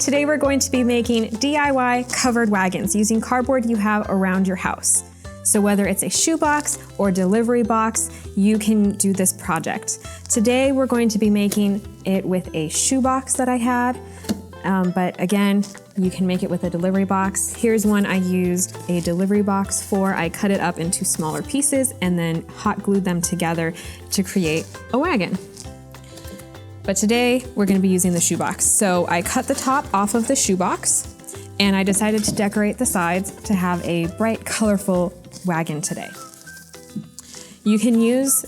Today we're going to be making DIY covered wagons using cardboard you have around your house. So whether it's a shoebox or delivery box, you can do this project. Today we're going to be making it with a shoebox that I had, but again, you can make it with a delivery box. Here's one I used a delivery box for. I cut it up into smaller pieces and then hot glued them together to create a wagon. But today we're going to be using the shoebox. So I cut the top off of the shoebox and I decided to decorate the sides to have a bright, colorful wagon today. You can use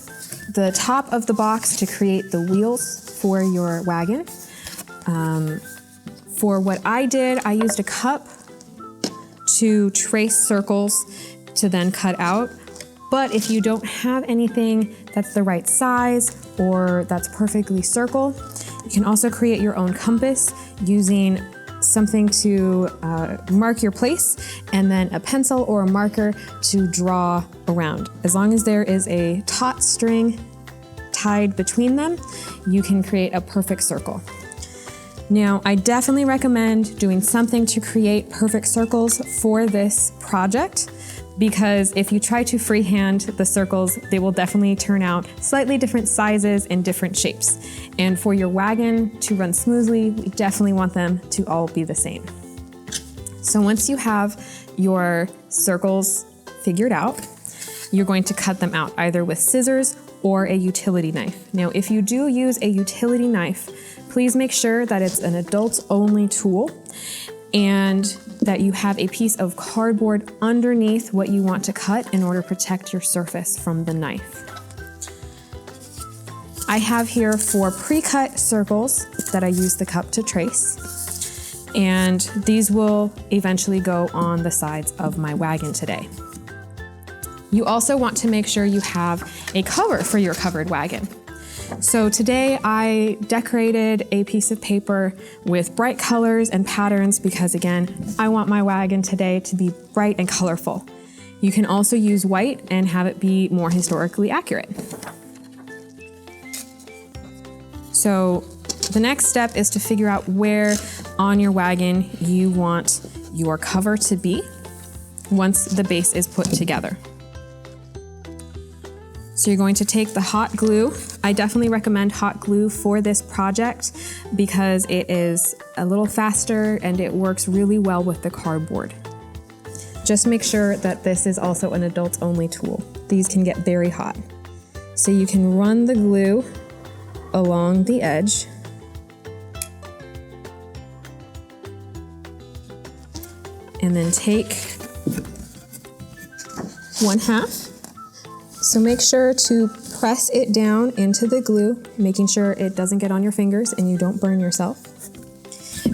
the top of the box to create the wheels for your wagon. For what I did, I used a cup to trace circles to then cut out. But if you don't have anything that's the right size or that's perfectly circle, you can also create your own compass using something to mark your place and then a pencil or a marker to draw around. As long as there is a taut string tied between them, you can create a perfect circle. Now, I definitely recommend doing something to create perfect circles for this project, because if you try to freehand the circles, they will definitely turn out slightly different sizes and different shapes. And for your wagon to run smoothly, we definitely want them to all be the same. So once you have your circles figured out, you're going to cut them out either with scissors or a utility knife. Now, if you do use a utility knife, please make sure that it's an adults-only tool and that you have a piece of cardboard underneath what you want to cut in order to protect your surface from the knife. I have here 4 pre-cut circles that I use the cup to trace, and these will eventually go on the sides of my wagon today. You also want to make sure you have a cover for your covered wagon. So today I decorated a piece of paper with bright colors and patterns because, again, I want my wagon today to be bright and colorful. You can also use white and have it be more historically accurate. So the next step is to figure out where on your wagon you want your cover to be once the base is put together. So you're going to take the hot glue. I definitely recommend hot glue for this project because it is a little faster and it works really well with the cardboard. Just make sure that this is also an adults-only tool. These can get very hot. So you can run the glue along the edge. And then take 1/2. So make sure to press it down into the glue, making sure it doesn't get on your fingers and you don't burn yourself.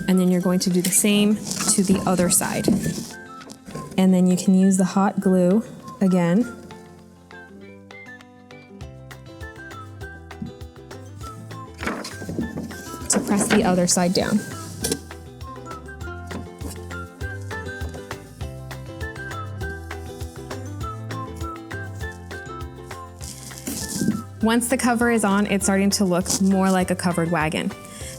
And then you're going to do the same to the other side. And then you can use the hot glue again. To press the other side down. Once the cover is on, it's starting to look more like a covered wagon.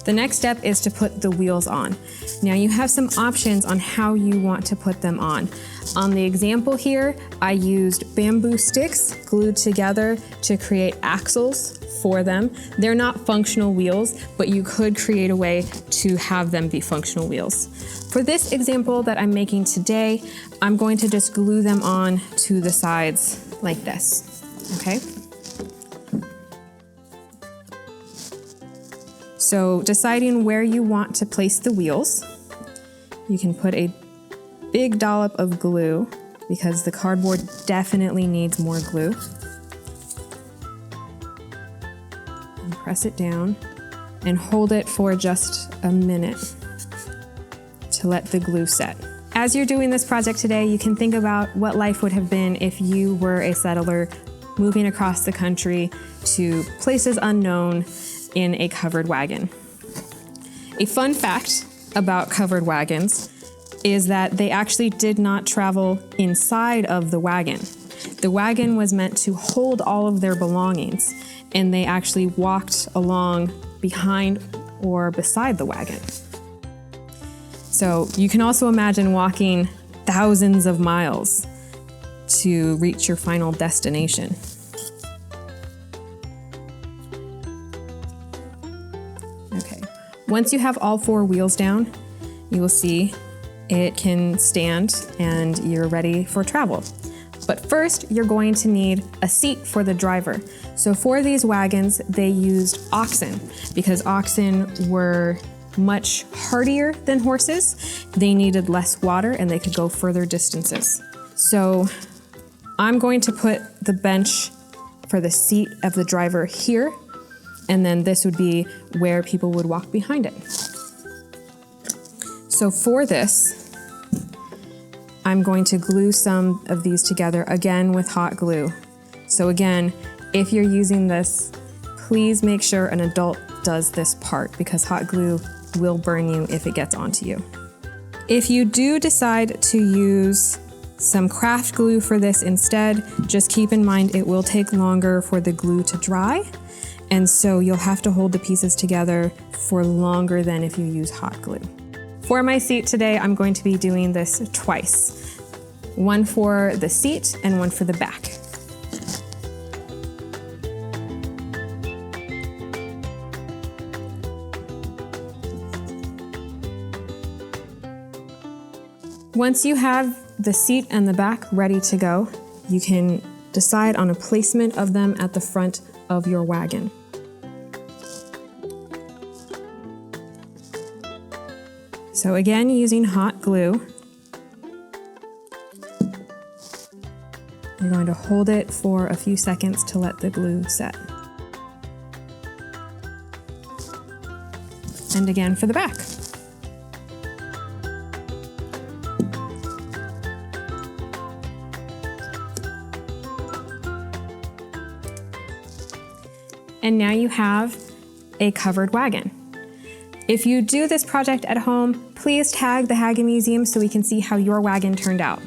The next step is to put the wheels on. Now you have some options on how you want to put them on. On the example here, I used bamboo sticks glued together to create axles for them. They're not functional wheels, but you could create a way to have them be functional wheels. For this example that I'm making today, I'm going to just glue them on to the sides like this, okay? So deciding where you want to place the wheels, you can put a big dollop of glue because the cardboard definitely needs more glue. And press it down and hold it for just a minute to let the glue set. As you're doing this project today, you can think about what life would have been if you were a settler moving across the country to places unknown in a covered wagon. A fun fact about covered wagons is that they actually did not travel inside of the wagon. The wagon was meant to hold all of their belongings, and they actually walked along behind or beside the wagon. So you can also imagine walking thousands of miles to reach your final destination. Okay, once you have all 4 wheels down, you will see it can stand and you're ready for travel. But first, you're going to need a seat for the driver. So for these wagons, they used oxen because oxen were much hardier than horses. They needed less water and they could go further distances. So I'm going to put the bench for the seat of the driver here, and then this would be where people would walk behind it. So for this, I'm going to glue some of these together again with hot glue. So again, if you're using this, please make sure an adult does this part because hot glue will burn you if it gets onto you. If you do decide to use some craft glue for this instead, just keep in mind it will take longer for the glue to dry, and so you'll have to hold the pieces together for longer than if you use hot glue. For my seat today, I'm going to be doing this twice. One for the seat and one for the back. Once you have the seat and the back ready to go, you can decide on a placement of them at the front of your wagon. So again, using hot glue, you're going to hold it for a few seconds to let the glue set. And again for the back. And now you have a covered wagon. If you do this project at home, please tag the Haggin Museum so we can see how your wagon turned out.